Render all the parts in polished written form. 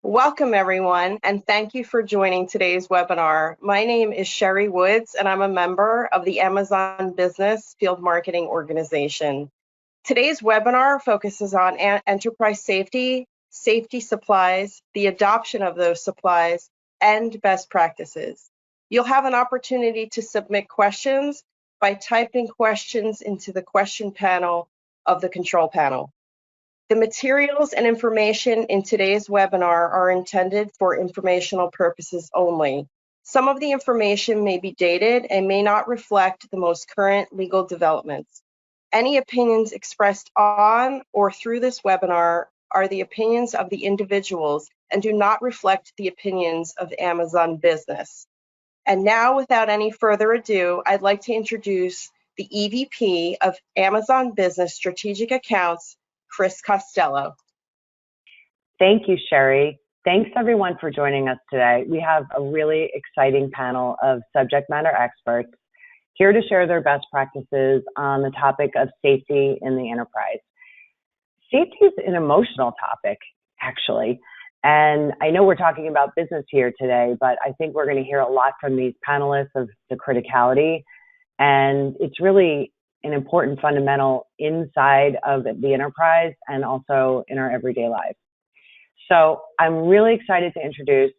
Welcome, everyone, and thank you for joining today's webinar. My name is Sherry Woods, and I'm a member of the Amazon Business Field Marketing Organization. Today's webinar focuses on enterprise safety, safety supplies, the adoption of those supplies, and best practices. You'll have an opportunity to submit questions by typing questions into the question panel of the control panel. The materials and information in today's webinar are intended for informational purposes only. Some of the information may be dated and may not reflect the most current legal developments. Any opinions expressed on or through this webinar are the opinions of the individuals and do not reflect the opinions of Amazon Business. And now, without any further ado, I'd like to introduce the EVP of Amazon Business Strategic Accounts, Chris Costello. Thank you, Sherry. Thanks everyone for joining us today. We have a really exciting panel of subject matter experts here to share their best practices on the topic of safety in the enterprise. Safety is an emotional topic, actually. And I know we're talking about business here today, but I think we're going to hear a lot from these panelists of the criticality. And it's really an important fundamental inside of the enterprise and also in our everyday lives. So I'm really excited to introduce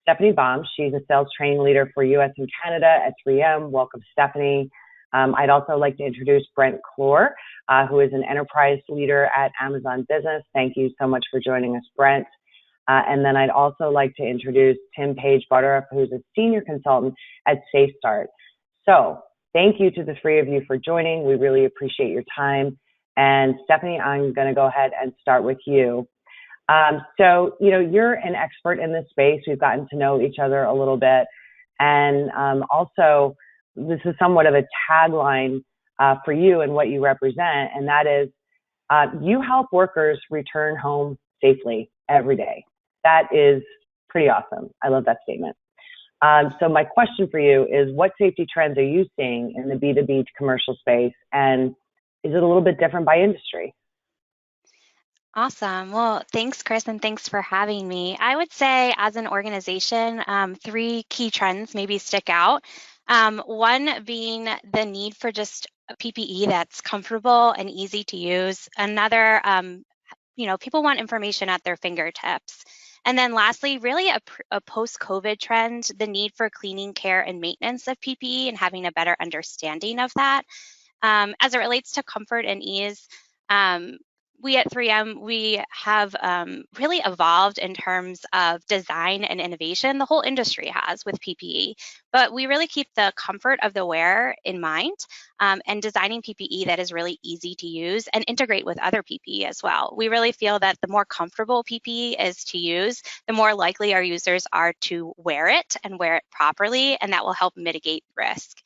Stephanie Baum. She's a sales training leader for US and Canada at 3M. Welcome, Stephanie. I'd also like to introduce Brent Clore, who is an enterprise leader at Amazon Business. Thank you so much for joining us, Brent. And then I'd also like to introduce Tim Page-Butterup, who's a senior consultant at SafeStart. So thank you to the three of you for joining. We really appreciate your time. And Stephanie, I'm going to go ahead and start with you. So, you're an expert in this space. We've gotten to know each other a little bit. And also, this is somewhat of a tagline for you and what you represent, and that is you help workers return home safely every day. That is pretty awesome. I love that statement. So my question for you is, what safety trends are you seeing in the B2B to commercial space, and is it a little bit different by industry? Awesome. Well, thanks, Chris, and thanks for having me. I would say as an organization, three key trends maybe stick out. One being the need for just a PPE that's comfortable and easy to use. Another, people want information at their fingertips. And then lastly, really a post-COVID trend, the need for cleaning, care, and maintenance of PPE and having a better understanding of that. As it relates to comfort and ease, we at 3M, we have really evolved in terms of design and innovation. The whole industry has with PPE, but we really keep the comfort of the wearer in mind and designing PPE that is really easy to use and integrate with other PPE as well. We really feel that the more comfortable PPE is to use, the more likely our users are to wear it and wear it properly, and that will help mitigate risk.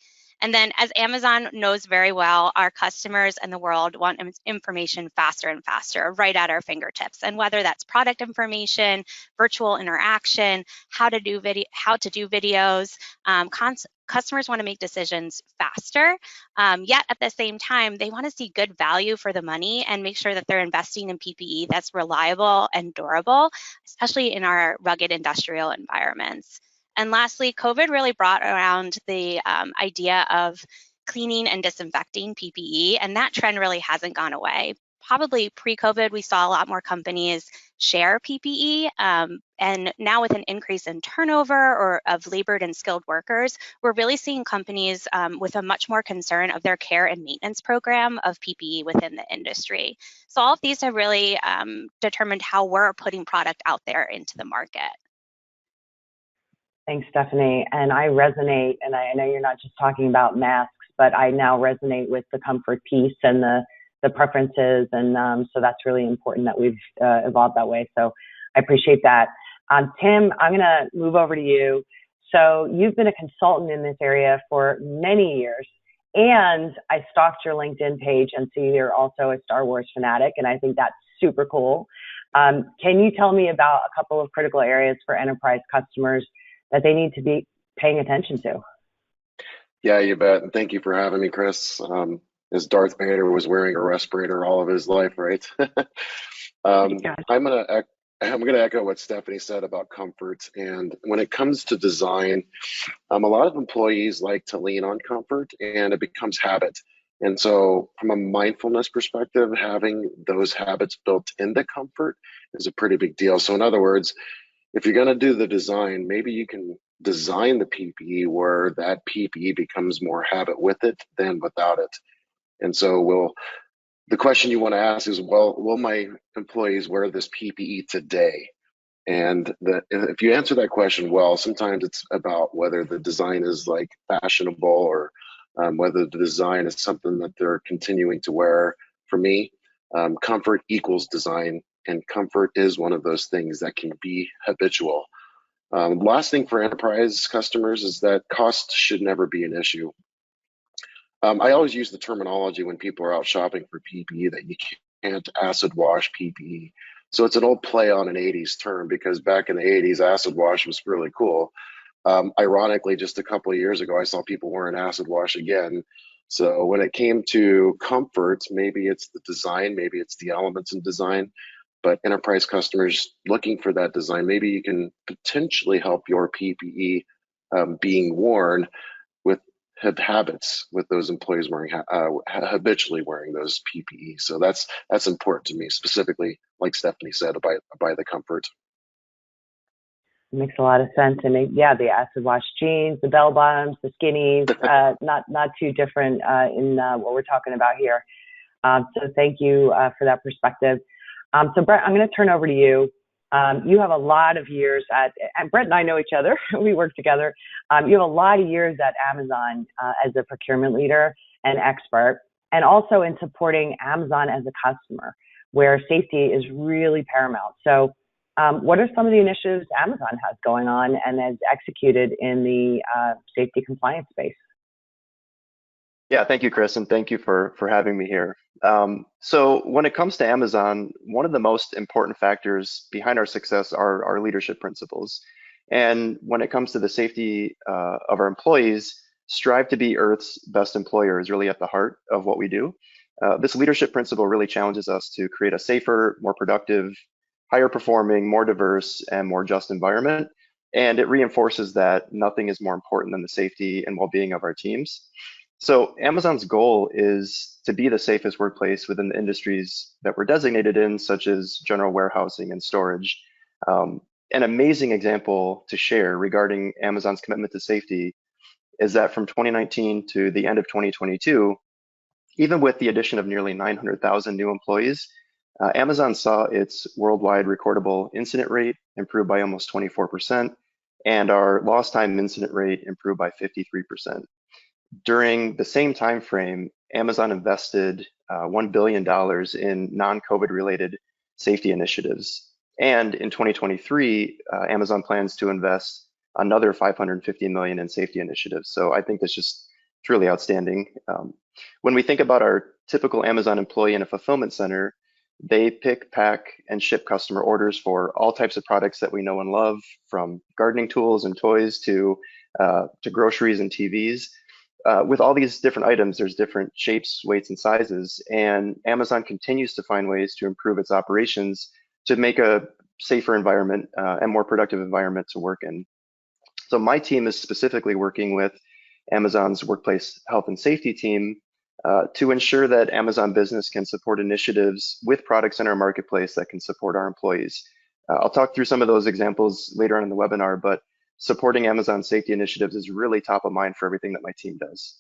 And then, as Amazon knows very well, our customers and the world want information faster and faster, right at our fingertips. And whether that's product information, virtual interaction, how to do videos, customers want to make decisions faster. Yet at the same time, they want to see good value for the money and make sure that they're investing in PPE that's reliable and durable, especially in our rugged industrial environments. And lastly, COVID really brought around the idea of cleaning and disinfecting PPE, and that trend really hasn't gone away. Probably pre-COVID, we saw a lot more companies share PPE, and now with an increase in turnover or of labored and skilled workers, we're really seeing companies with a much more concern of their care and maintenance program of PPE within the industry. So all of these have really determined how we're putting product out there into the market. Thanks, Stephanie. And I resonate, and I know you're not just talking about masks, but I now resonate with the comfort piece and the preferences. And so that's really important that we've evolved that way. So I appreciate that. Tim, I'm going to move over to you. So you've been a consultant in this area for many years. And I stalked your LinkedIn page and see you're also a Star Wars fanatic. And I think that's super cool. Can you tell me about a couple of critical areas for enterprise customers that they need to be paying attention to? Yeah, you bet. And thank you for having me, Chris. As Darth Vader was wearing a respirator all of his life, right? I'm going to I'm going to echo what Stephanie said about comfort. And when it comes to design, a lot of employees like to lean on comfort and it becomes habit. And so, from a mindfulness perspective, having those habits built into comfort is a pretty big deal. So, in other words, if you're going to do the design, maybe you can design the PPE where that PPE becomes more habit with it than without it. And so, the question you want to ask is, well, will my employees wear this PPE today? And if you answer that question well, sometimes it's about whether the design is like fashionable or whether the design is something that they're continuing to wear. For me, comfort equals design, and comfort is one of those things that can be habitual. Last thing for enterprise customers is that cost should never be an issue. I always use the terminology when people are out shopping for PPE that you can't acid wash PPE. So it's an old play on an 80s term, because back in the 80s, acid wash was really cool. Ironically, just a couple of years ago, I saw people wearing acid wash again. So when it came to comfort, maybe it's the design, maybe it's the elements in design, but enterprise customers looking for that design, maybe you can potentially help your PPE being worn with habits, with those employees wearing habitually wearing those PPE. So that's important to me, specifically, like Stephanie said, by the comfort. It makes a lot of sense. And yeah, the acid wash jeans, the bell bottoms, the skinnies, not too different in what we're talking about here. So thank you for that perspective. So Brett, I'm going to turn over to you. You have a lot of years and Brett and I know each other. We work together. You have a lot of years at Amazon as a procurement leader and expert, and also in supporting Amazon as a customer, where safety is really paramount. So what are some of the initiatives Amazon has going on and has executed in the safety compliance space? Yeah, thank you, Chris, and thank you for having me here. So when it comes to Amazon, one of the most important factors behind our success are our leadership principles. And when it comes to the safety of our employees, strive to be Earth's best employer is really at the heart of what we do. This leadership principle really challenges us to create a safer, more productive, higher performing, more diverse, and more just environment. And it reinforces that nothing is more important than the safety and well-being of our teams. So Amazon's goal is to be the safest workplace within the industries that we're designated in, such as general warehousing and storage. An amazing example to share regarding Amazon's commitment to safety is that from 2019 to the end of 2022, even with the addition of nearly 900,000 new employees, Amazon saw its worldwide recordable incident rate improve by almost 24%, and our lost time incident rate improved by 53%. During the same time frame, Amazon invested $1 billion in non-COVID related safety initiatives. And in 2023, Amazon plans to invest another $550 million in safety initiatives. So I think that's just truly outstanding. When we think about our typical Amazon employee in a fulfillment center, they pick, pack, and ship customer orders for all types of products that we know and love, from gardening tools and toys to groceries and TVs. With all these different items, there's different shapes, weights, and sizes, and Amazon continues to find ways to improve its operations to make a safer environment and more productive environment to work in. So my team is specifically working with Amazon's workplace health and safety team to ensure that Amazon Business can support initiatives with products in our marketplace that can support our employees. I'll talk through some of those examples later on in the webinar, but supporting Amazon safety initiatives is really top of mind for everything that my team does.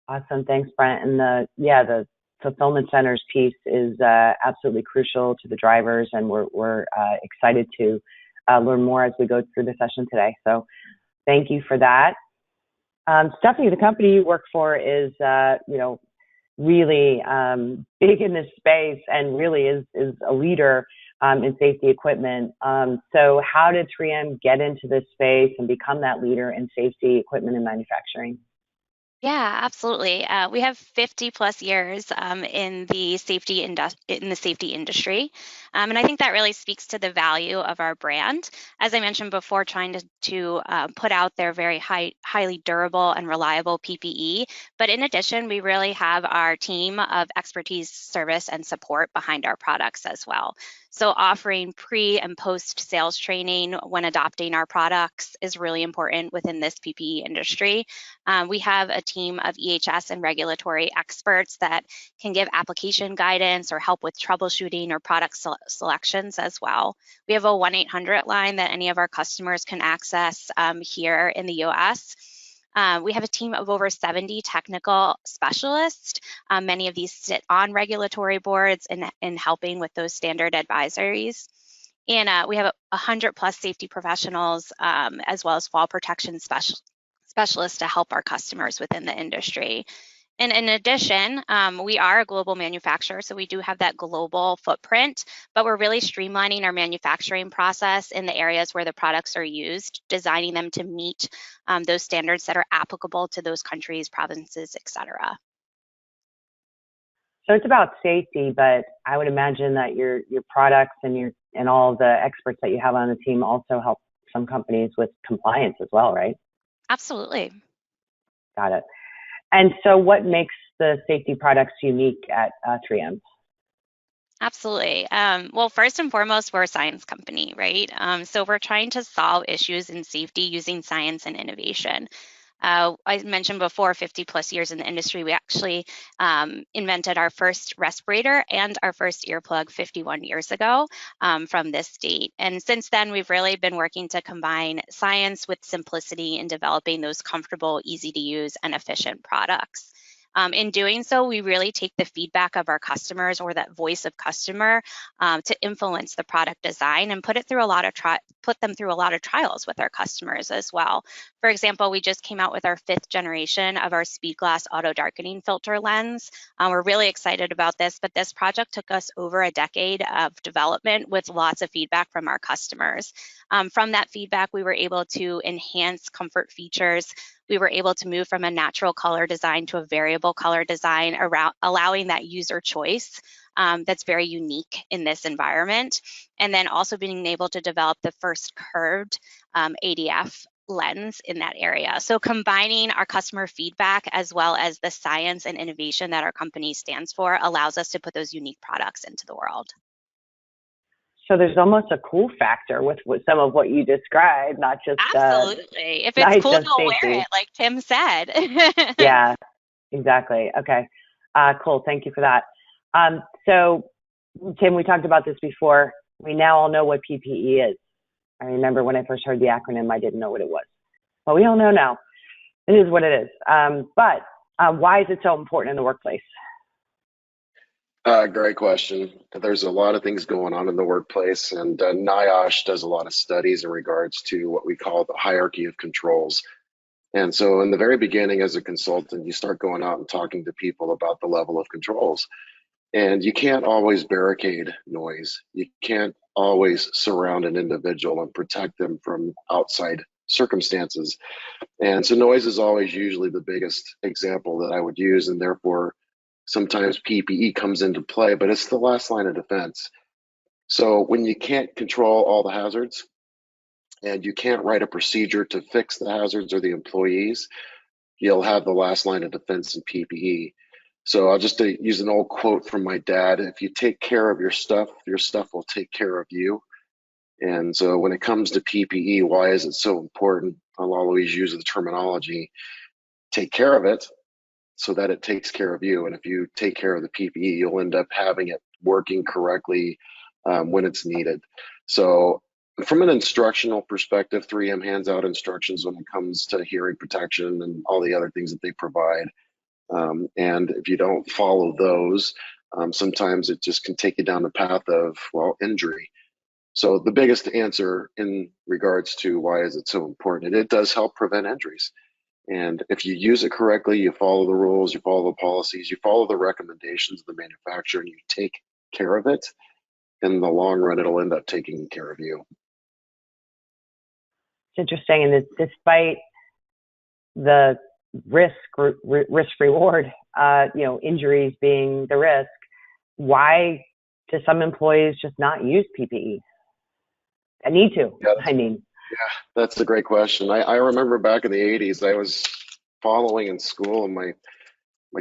Awesome, thanks, Brent. And the fulfillment centers piece is absolutely crucial to the drivers, and we're excited to learn more as we go through the session today. So thank you for that. Stephanie, the company you work for is really big in this space and really is a leader in safety equipment. So how did 3M get into this space and become that leader in safety equipment and manufacturing? Yeah, absolutely. We have 50 plus years in the safety industry, and I think that really speaks to the value of our brand. As I mentioned before, trying to put out their very highly durable and reliable PPE. But in addition, we really have our team of expertise, service, and support behind our products as well. So offering pre and post sales training when adopting our products is really important within this PPE industry. We have a team of EHS and regulatory experts that can give application guidance or help with troubleshooting or product selections as well. We have a 1-800 line that any of our customers can access here in the US. We have a team of over 70 technical specialists. Many of these sit on regulatory boards in helping with those standard advisories. And we have 100 plus safety professionals as well as fall protection specialists to help our customers within the industry. And in addition, we are a global manufacturer, so we do have that global footprint, but we're really streamlining our manufacturing process in the areas where the products are used, designing them to meet those standards that are applicable to those countries, provinces, et cetera. So it's about safety, but I would imagine that your products and all the experts that you have on the team also help some companies with compliance as well, right? Absolutely. Got it. And so what makes the safety products unique at 3M? Absolutely. Well, first and foremost, we're a science company, right? So we're trying to solve issues in safety using science and innovation. I mentioned before, 50 plus years in the industry, we actually invented our first respirator and our first earplug 51 years ago from this date. And since then, we've really been working to combine science with simplicity in developing those comfortable, easy to use, and efficient products. In doing so, we really take the feedback of our customers or that voice of customer to influence the product design and put them through a lot of trials with our customers as well. For example, we just came out with our 5th generation of our Speed Glass auto darkening filter lens. We're really excited about this, but this project took us over a decade of development with lots of feedback from our customers. From that feedback, we were able to enhance comfort features. We were able to move from a natural color design to a variable color design, allowing that user choice that's very unique in this environment. And then also being able to develop the first curved ADF lens in that area. So combining our customer feedback as well as the science and innovation that our company stands for allows us to put those unique products into the world. So there's almost a cool factor with some of what you described, not just absolutely. If it's cool, go wear it, like Tim said. Yeah, exactly. Okay, cool. Thank you for that. So Tim, we talked about this before. We now all know what PPE is. I remember when I first heard the acronym, I didn't know what it was. Well, we all know now. It is what it is. But why is it so important in the workplace? Great question. There's a lot of things going on in the workplace, and NIOSH does a lot of studies in regards to what we call the hierarchy of controls. And so in the very beginning as a consultant, you start going out and talking to people about the level of controls. And you can't always barricade noise. You can't always surround an individual and protect them from outside circumstances. And so noise is always usually the biggest example that I would use, and therefore sometimes PPE comes into play, but it's the last line of defense. So when you can't control all the hazards and you can't write a procedure to fix the hazards or the employees, you'll have the last line of defense in PPE. So I'll just use an old quote from my dad: if you take care of your stuff will take care of you. And so when it comes to PPE, why is it so important? I'll always use the terminology: take care of it so that it takes care of you. And if you take care of the PPE, you'll end up having it working correctly when it's needed. So from an instructional perspective, 3M hands out instructions when it comes to hearing protection and all the other things that they provide. And if you don't follow those, sometimes it just can take you down the path of, well, injury. So the biggest answer in regards to why is it so important, it does help prevent injuries. And if you use it correctly, you follow the rules, you follow the policies, you follow the recommendations of the manufacturer, and you take care of it, in the long run, it'll end up taking care of you. It's interesting, and despite the risk reward, injuries being the risk, why do some employees just not use PPE? I need to. Yeah, I mean, that's a great question. I remember back in the 80s, I was following in school, and my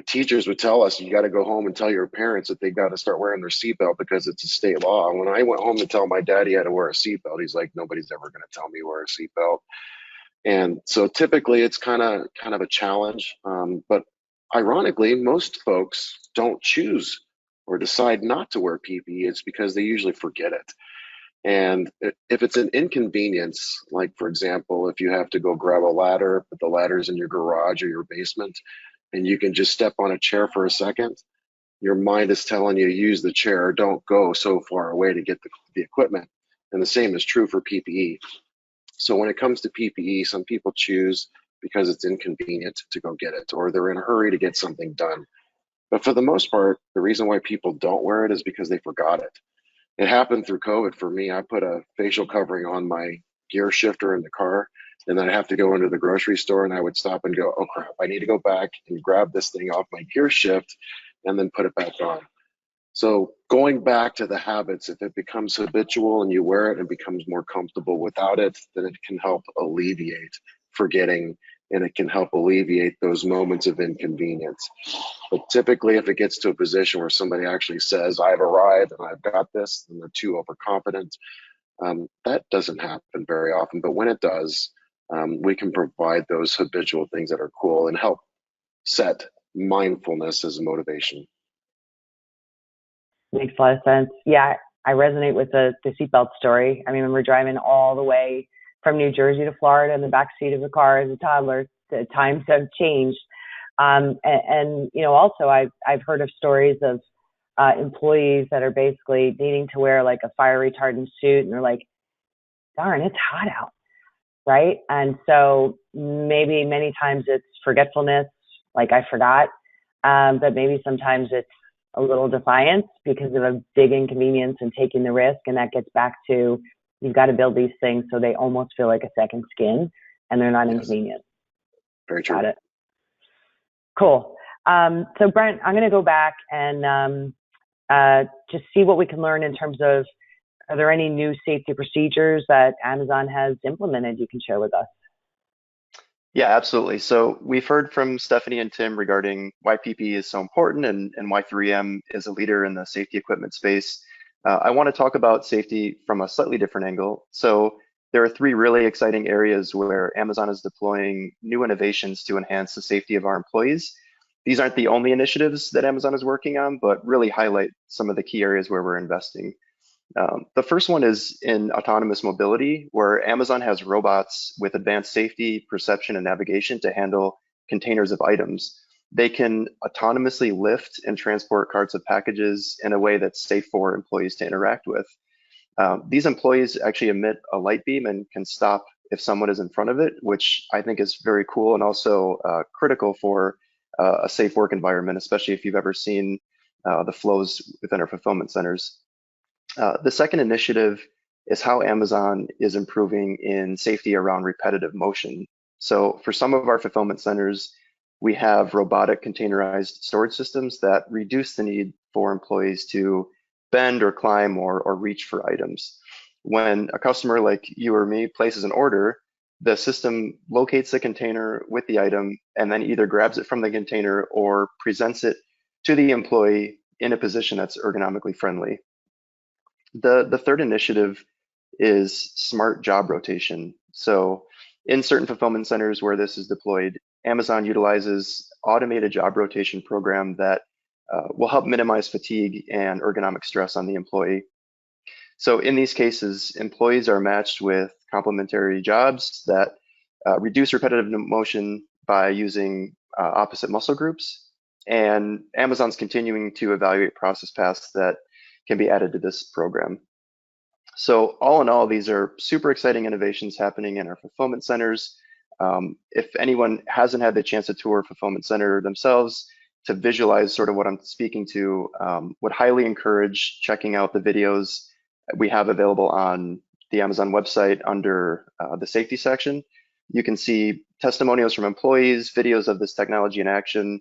teachers would tell us, you got to go home and tell your parents that they got to start wearing their seatbelt because it's a state law. And when I went home to tell my dad he had to wear a seatbelt, he's like, nobody's ever going to tell me to wear a seatbelt. And so typically it's kind of a challenge. But ironically, most folks don't choose or decide not to wear PPE. It's because they usually forget it. And if it's an inconvenience, like for example, if you have to go grab a ladder, but the ladder's in your garage or your basement, and you can just step on a chair for a second, your mind is telling you to use the chair, don't go so far away to get the equipment. And the same is true for PPE. So when it comes to PPE, some people choose because it's inconvenient to go get it, or they're in a hurry to get something done. But for the most part, the reason why people don't wear it is because they forgot it. It happened through COVID for me. I put a facial covering on my gear shifter in the car, and then I'd have to go into the grocery store, and I would stop and go, oh crap, I need to go back and grab this thing off my gear shift and then put it back on. So going back to the habits, if it becomes habitual and you wear it and becomes more comfortable without it, then it can help alleviate forgetting, and it can help alleviate those moments of inconvenience. But typically, if it gets to a position where somebody actually says, I've arrived and I've got this, and they're too overconfident, that doesn't happen very often. But when it does, we can provide those habitual things that are cool and help set mindfulness as a motivation. makes a lot of sense. Yeah, I resonate with the seatbelt story. I mean, when we're driving all the way from New Jersey to Florida in the back seat of the car as a toddler, the times have changed. Also I've heard of stories of employees that are basically needing to wear like a fire retardant suit, and they're like, darn, it's hot out, right? And so maybe many times it's forgetfulness, like I forgot, but maybe sometimes it's a little defiance because of a big inconvenience and taking the risk. And that gets back to, you've got to build these things so they almost feel like a second skin and they're not inconvenient. Very true. Got it. Cool. So Brent, I'm going to go back and just see what we can learn in terms of, are there any new safety procedures that Amazon has implemented you can share with us? Yeah, absolutely. So we've heard from Stephanie and Tim regarding why PPE is so important and why 3M is a leader in the safety equipment space. I want to talk about safety from a slightly different angle. So there are 3 really exciting areas where Amazon is deploying new innovations to enhance the safety of our employees. These aren't the only initiatives that Amazon is working on, but really highlight some of the key areas where we're investing. The first one is in autonomous mobility, where Amazon has robots with advanced safety, perception, and navigation to handle containers of items. They can autonomously lift and transport carts of packages in a way that's safe for employees to interact with. These employees actually emit a light beam and can stop if someone is in front of it, which I think is very cool and also critical for a safe work environment, especially if you've ever seen the flows within our fulfillment centers. The second initiative is how Amazon is improving in safety around repetitive motion. So for some of our fulfillment centers, we have robotic containerized storage systems that reduce the need for employees to bend or climb or reach for items. When a customer like you or me places an order, the system locates the container with the item and then either grabs it from the container or presents it to the employee in a position that's ergonomically friendly. The third initiative is smart job rotation. So in certain fulfillment centers where this is deployed, Amazon utilizes automated job rotation program that will help minimize fatigue and ergonomic stress on the employee. So in these cases, employees are matched with complementary jobs that reduce repetitive motion by using opposite muscle groups. And Amazon's continuing to evaluate process paths that can be added to this program. So all in all, these are super exciting innovations happening in our fulfillment centers. If anyone hasn't had the chance to tour a fulfillment center themselves to visualize sort of what I'm speaking to, would highly encourage checking out the videos we have available on the Amazon website under the safety section. You can see testimonials from employees, videos of this technology in action,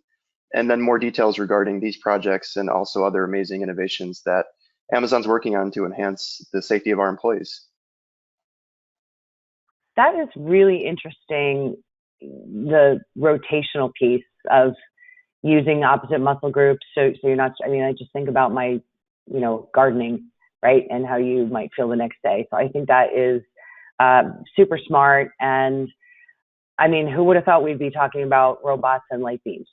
and then more details regarding these projects and also other amazing innovations that Amazon's working on to enhance the safety of our employees. That is really interesting, the rotational piece of using opposite muscle groups. So you're not, I mean, I just think about my, gardening, right? And how you might feel the next day. So I think that is super smart. And I mean, who would have thought we'd be talking about robots and light beams?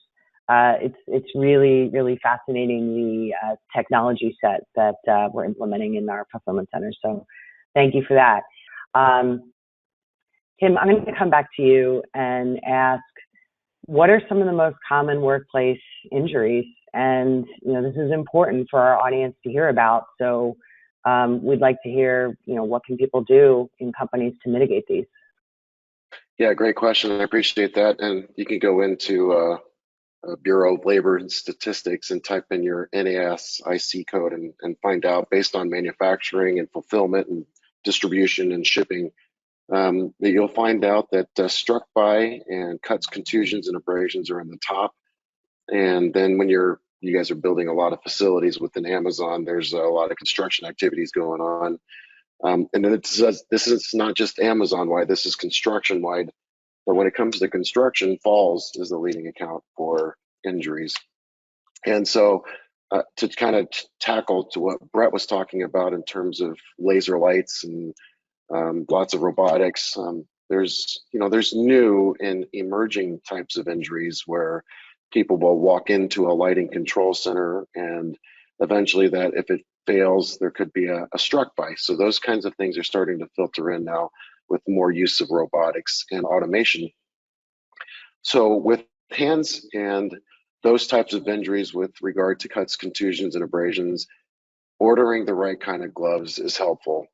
It's really, really fascinating, the technology set that we're implementing in our fulfillment centers. So thank you for that. Tim, I'm going to come back to you and ask, what are some of the most common workplace injuries? And, this is important for our audience to hear about. So we'd like to hear, what can people do in companies to mitigate these? Yeah, great question. I appreciate that. And you can go into Bureau of Labor and Statistics and type in your NASIC code and find out, based on manufacturing and fulfillment and distribution and shipping, that you'll find out that struck by and cuts, contusions, and abrasions are in the top. And then when you guys are building a lot of facilities within Amazon, there's a lot of construction activities going on. And then this is not just Amazon-wide, this is construction-wide. But when it comes to construction, falls is the leading account for injuries. And so to kind of tackle to what Brett was talking about in terms of laser lights and lots of robotics, there's new and emerging types of injuries where people will walk into a lighting control center, and eventually that, if it fails, there could be a struck by. So those kinds of things are starting to filter in now with more use of robotics and automation. So with hands and those types of injuries with regard to cuts, contusions, and abrasions, ordering the right kind of gloves is helpful.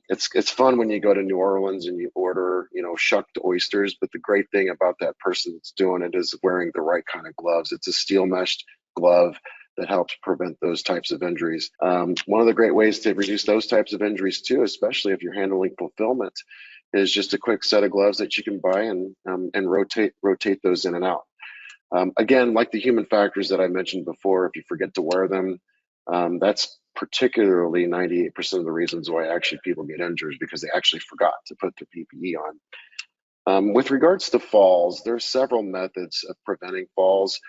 It's fun when you go to New Orleans and you order, shucked oysters, but the great thing about that person that's doing it is wearing the right kind of gloves. It's a steel meshed glove that helps prevent those types of injuries. One of the great ways to reduce those types of injuries too, especially if you're handling fulfillment, is just a quick set of gloves that you can buy and rotate those in and out. Again, like the human factors that I mentioned before, if you forget to wear them, that's particularly 98% of the reasons why actually people get injured, because they actually forgot to put their PPE on. With regards to falls, there are several methods of preventing falls.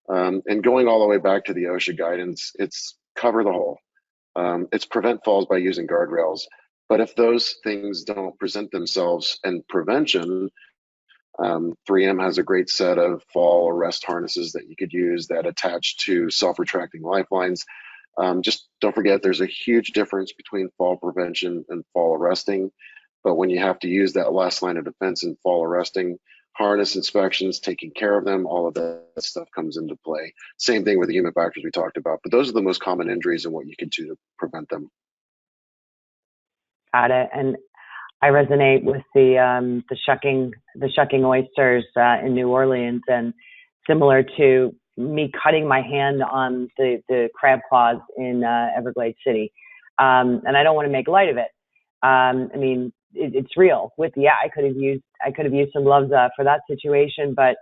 And going all the way back to the OSHA guidance, it's cover the hole. It's prevent falls by using guardrails. But if those things don't present themselves in prevention, 3M has a great set of fall arrest harnesses that you could use that attach to self-retracting lifelines. Just don't forget, there's a huge difference between fall prevention and fall arresting. But when you have to use that last line of defense in fall arresting, harness inspections, taking care of them, all of that stuff comes into play. Same thing with the human factors we talked about, but those are the most common injuries and what you can do to prevent them. Got it. And I resonate with the shucking oysters in New Orleans, and similar to me cutting my hand on the crab claws in Everglades City. And I don't want to make light of it. I mean, it's real. I could have used some gloves for that situation, but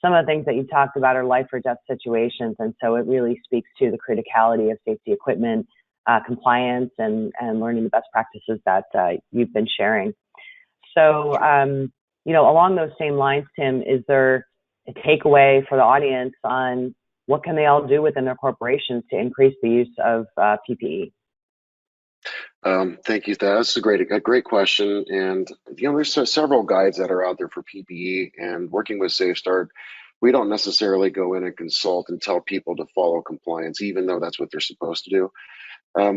some of the things that you talked about are life or death situations, and so it really speaks to the criticality of safety equipment, compliance, and learning the best practices that you've been sharing. So, along those same lines, Tim, is there a takeaway for the audience on what can they all do within their corporations to increase the use of PPE? Thank you. That's a great question. And there's several guides that are out there for PPE, and working with SafeStart, we don't necessarily go in and consult and tell people to follow compliance, even though that's what they're supposed to do.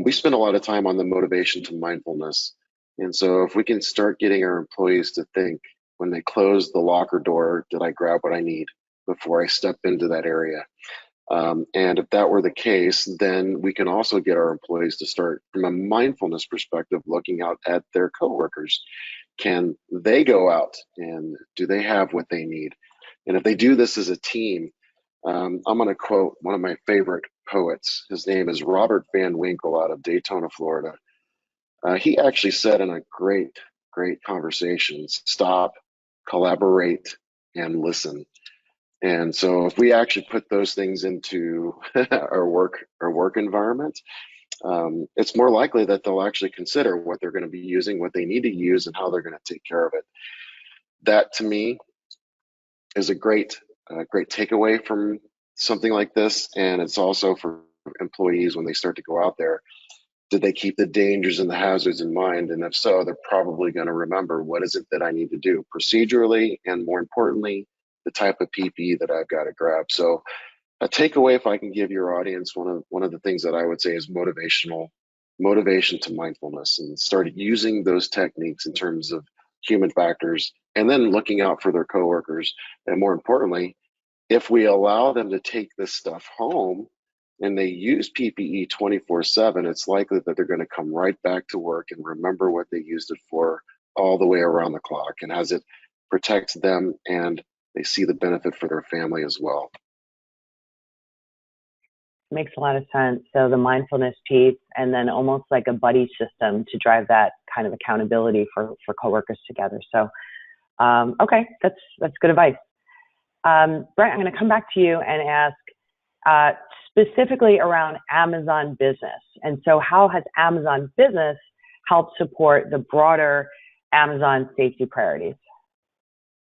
We spend a lot of time on the motivation to mindfulness. And so if we can start getting our employees to think, when they close the locker door, did I grab what I need before I step into that area? And if that were the case, then we can also get our employees to start, from a mindfulness perspective, looking out at their coworkers. Can they go out and do they have what they need? And if they do this as a team, I'm going to quote one of my favorite poets. His name is Robert Van Winkle out of Daytona, Florida. He actually said in a great conversation, stop, collaborate, and listen. And so if we actually put those things into our work environment, it's more likely that they'll actually consider what they're going to be using, what they need to use, and how they're going to take care of it. That to me is a great takeaway from something like this. And it's also for employees when they start to go out there. Did they keep the dangers and the hazards in mind? And if so, they're probably going to remember, what is it that I need to do procedurally, and more importantly, the type of PPE that I've got to grab. So a takeaway, if I can give your audience, one of the things that I would say is motivation to mindfulness, and start using those techniques in terms of human factors, and then looking out for their coworkers. And more importantly, if we allow them to take this stuff home and they use PPE 24/7, it's likely that they're going to come right back to work and remember what they used it for all the way around the clock, and as it protects them and they see the benefit for their family as well. Makes a lot of sense. So the mindfulness piece, and then almost like a buddy system to drive that kind of accountability for coworkers together. So, okay, that's good advice. Brent, I'm going to come back to you and ask specifically around Amazon Business. And so how has Amazon Business helped support the broader Amazon safety priorities?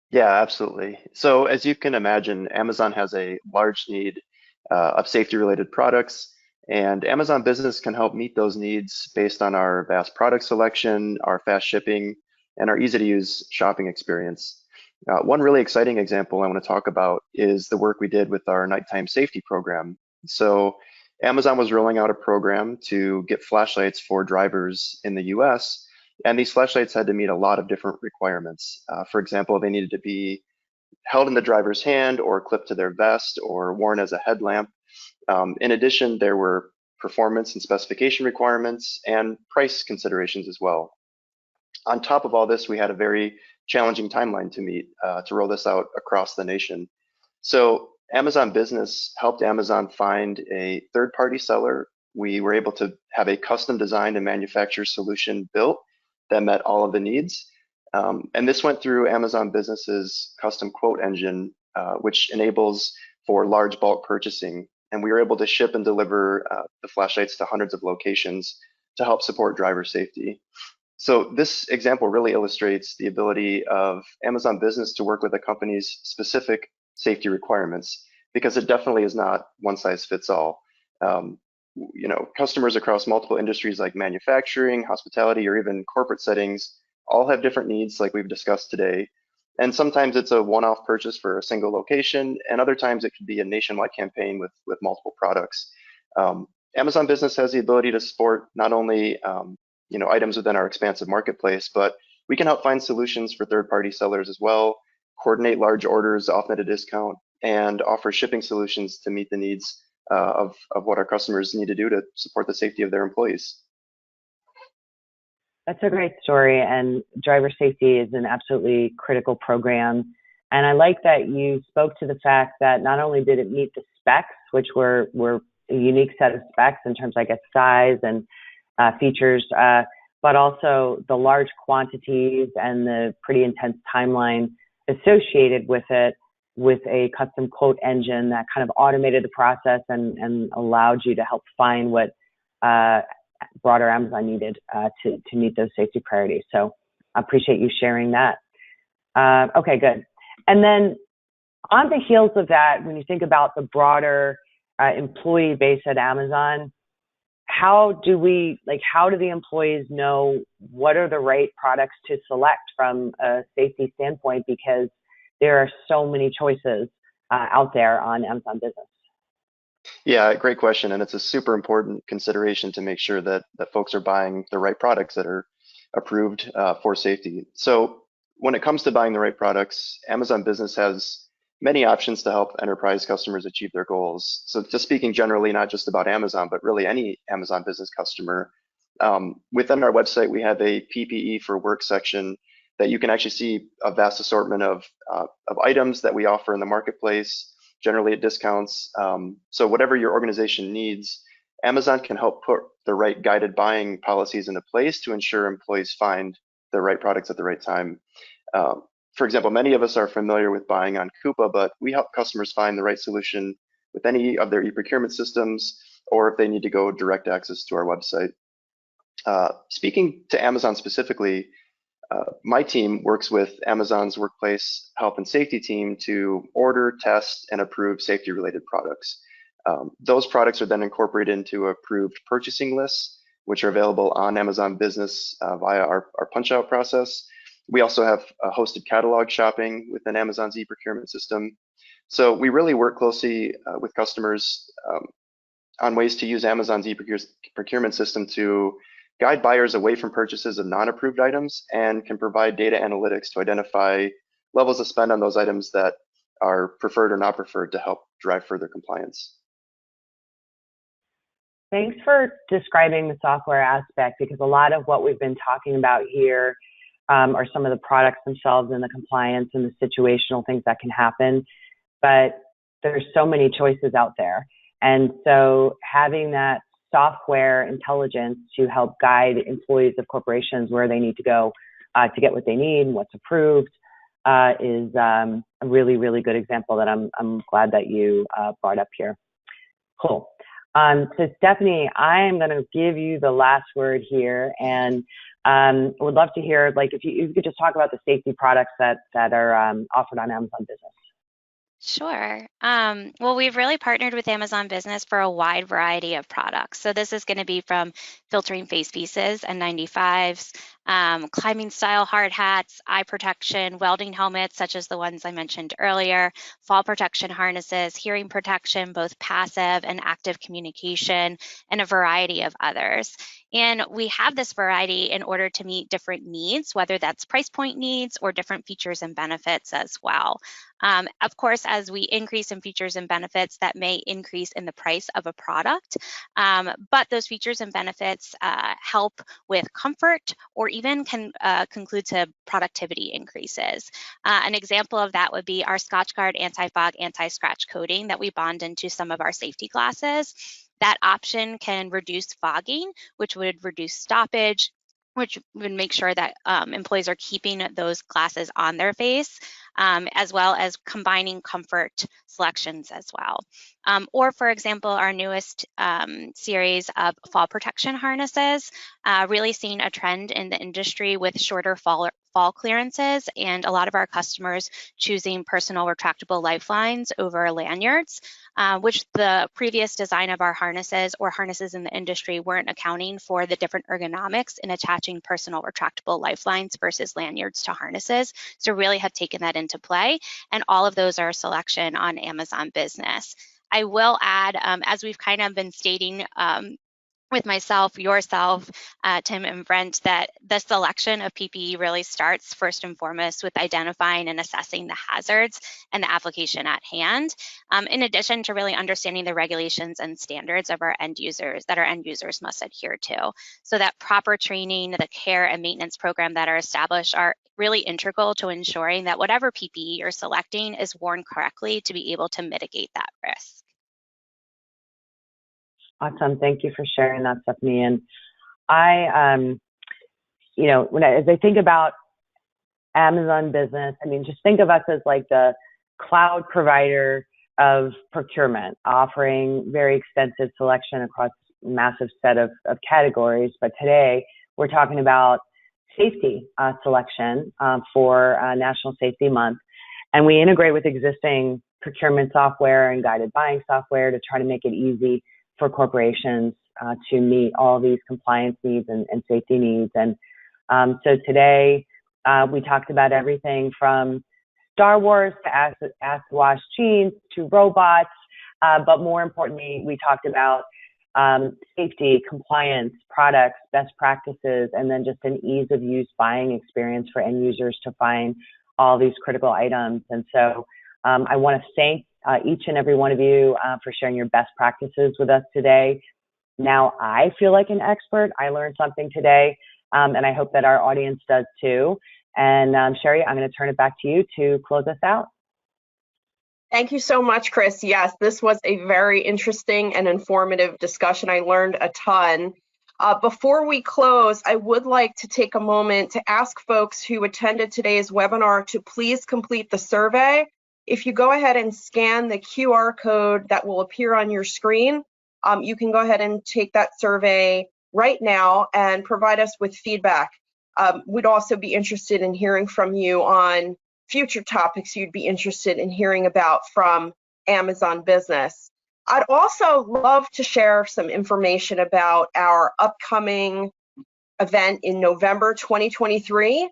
Yeah, absolutely. So as you can imagine, Amazon has a large need of safety-related products, and Amazon Business can help meet those needs based on our vast product selection, our fast shipping, and our easy-to-use shopping experience. One really exciting example I want to talk about is the work we did with our nighttime safety program. So Amazon was rolling out a program to get flashlights for drivers in the US, and these flashlights had to meet a lot of different requirements. For example, they needed to be held in the driver's hand or clipped to their vest or worn as a headlamp. In addition, there were performance and specification requirements and price considerations as well. On top of all this, we had a very challenging timeline to meet to roll this out across the nation. So Amazon Business helped Amazon find a third-party seller. We were able to have a custom designed and manufactured solution built that met all of the needs. And this went through Amazon Business's custom quote engine, which enables for large bulk purchasing. And we were able to ship and deliver the flashlights to hundreds of locations to help support driver safety. So this example really illustrates the ability of Amazon Business to work with a company's specific safety requirements, because it definitely is not one size fits all. Customers across multiple industries like manufacturing, hospitality, or even corporate settings all have different needs, like we've discussed today. And sometimes it's a one-off purchase for a single location, and other times it could be a nationwide campaign with multiple products. Amazon Business has the ability to support not only items within our expansive marketplace, but we can help find solutions for third-party sellers as well, coordinate large orders, often at a discount, and offer shipping solutions to meet the needs of what our customers need to do to support the safety of their employees. That's a great story, and driver safety is an absolutely critical program. And I like that you spoke to the fact that not only did it meet the specs, which were a unique set of specs in terms of, I guess, size and features, but also the large quantities and the pretty intense timeline associated with it, with a custom quote engine that kind of automated the process and allowed you to help find what broader Amazon needed to meet those safety priorities. So I appreciate you sharing that. Okay, good. And then on the heels of that, when you think about the broader employee base at Amazon, how do the employees know what are the right products to select from a safety standpoint? Because there are so many choices out there on Amazon Business. Yeah, great question. And it's a super important consideration to make sure that folks are buying the right products that are approved for safety. So when it comes to buying the right products, Amazon Business has many options to help enterprise customers achieve their goals. So just speaking generally, not just about Amazon, but really any Amazon Business customer, within our website, we have a PPE for work section that you can actually see a vast assortment of items that we offer in the marketplace, generally at discounts. So whatever your organization needs, Amazon can help put the right guided buying policies into place to ensure employees find the right products at the right time. For example, many of us are familiar with buying on Coupa, but we help customers find the right solution with any of their e-procurement systems, or if they need to go direct access to our website. Speaking to Amazon specifically, my team works with Amazon's workplace health and safety team to order, test, and approve safety-related products. Those products are then incorporated into approved purchasing lists, which are available on Amazon Business via our punch-out process. We also have hosted catalog shopping within Amazon's e-procurement system. So we really work closely with customers on ways to use Amazon's e-procurement system to guide buyers away from purchases of non-approved items, and can provide data analytics to identify levels of spend on those items that are preferred or not preferred to help drive further compliance. Thanks for describing the software aspect, because a lot of what we've been talking about here are some of the products themselves and the compliance and the situational things that can happen. But there's so many choices out there. And so having that software intelligence to help guide employees of corporations where they need to go to get what they need and what's approved is a really, really good example that I'm glad that you brought up here. Cool. So Stephanie, I am going to give you the last word here, and would love to hear, like, if you could just talk about the safety products that are offered on Amazon Business. Sure. Well, we've really partnered with Amazon Business for a wide variety of products. So this is going to be from filtering face pieces and N95s, climbing style hard hats, eye protection, welding helmets, such as the ones I mentioned earlier, fall protection harnesses, hearing protection, both passive and active communication, and a variety of others. And we have this variety in order to meet different needs, whether that's price point needs or different features and benefits as well. Of course, as we increase in features and benefits, that may increase in the price of a product, but those features and benefits help with comfort, or even can conclude to productivity increases. An example of that would be our Scotchgard anti-fog, anti-scratch coating that we bond into some of our safety glasses. That option can reduce fogging, which would reduce stoppage, which would make sure that employees are keeping those glasses on their face, as well as combining comfort selections as well. Or, for example, our newest series of fall protection harnesses, really seeing a trend in the industry with shorter fall clearances, and a lot of our customers choosing personal retractable lifelines over lanyards, which the previous design of our harnesses or harnesses in the industry weren't accounting for the different ergonomics in attaching personal retractable lifelines versus lanyards to harnesses. So really have taken that into play, and all of those are a selection on Amazon Business. I will add, as we've kind of been stating with myself, yourself, Tim and Brent, that the selection of PPE really starts first and foremost with identifying and assessing the hazards and the application at hand, in addition to really understanding the regulations and standards of our end users that our end users must adhere to. So that proper training, the care and maintenance program that are established are really integral to ensuring that whatever PPE you're selecting is worn correctly to be able to mitigate that risk. Awesome. Thank you for sharing that, Stephanie. And I, as I think about Amazon Business, I mean, just think of us as like the cloud provider of procurement, offering very extensive selection across a massive set of categories. But today we're talking about safety selection for National Safety Month. And we integrate with existing procurement software and guided buying software to try to make it easy for corporations to meet all these compliance needs and safety needs. And so today we talked about everything from Star Wars to Ask Wash Jeans to robots, but more importantly, we talked about safety, compliance, products, best practices, and then just an ease of use buying experience for end users to find all these critical items. And so I want to thank each and every one of you for sharing your best practices with us today. Now I feel like an expert. I learned something today, and I hope that our audience does too. And Sherry, I'm going to turn it back to you to close us out. Thank you so much, Chris. Yes, this was a very interesting and informative discussion. I learned a ton. Before we close, I would like to take a moment to ask folks who attended today's webinar to please complete the survey. If you go ahead and scan the QR code that will appear on your screen, you can go ahead and take that survey right now and provide us with feedback. We'd also be interested in hearing from you on future topics you'd be interested in hearing about from Amazon Business. I'd also love to share some information about our upcoming event in November 2023,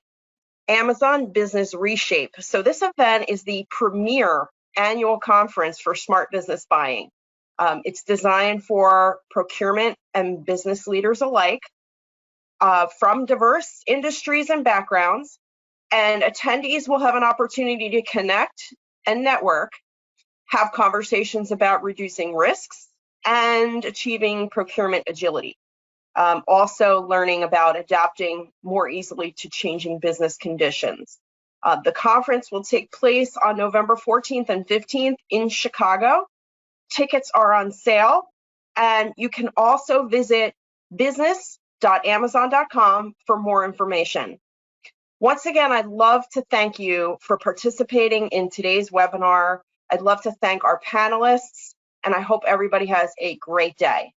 Amazon Business Reshape. So this event is the premier annual conference for smart business buying. It's designed for procurement and business leaders alike from diverse industries and backgrounds, and attendees will have an opportunity to connect and network, have conversations about reducing risks and achieving procurement agility. Also learning about adapting more easily to changing business conditions. The conference will take place on November 14th and 15th in Chicago. Tickets are on sale, and you can also visit business.amazon.com for more information. Once again, I'd love to thank you for participating in today's webinar. I'd love to thank our panelists, and I hope everybody has a great day.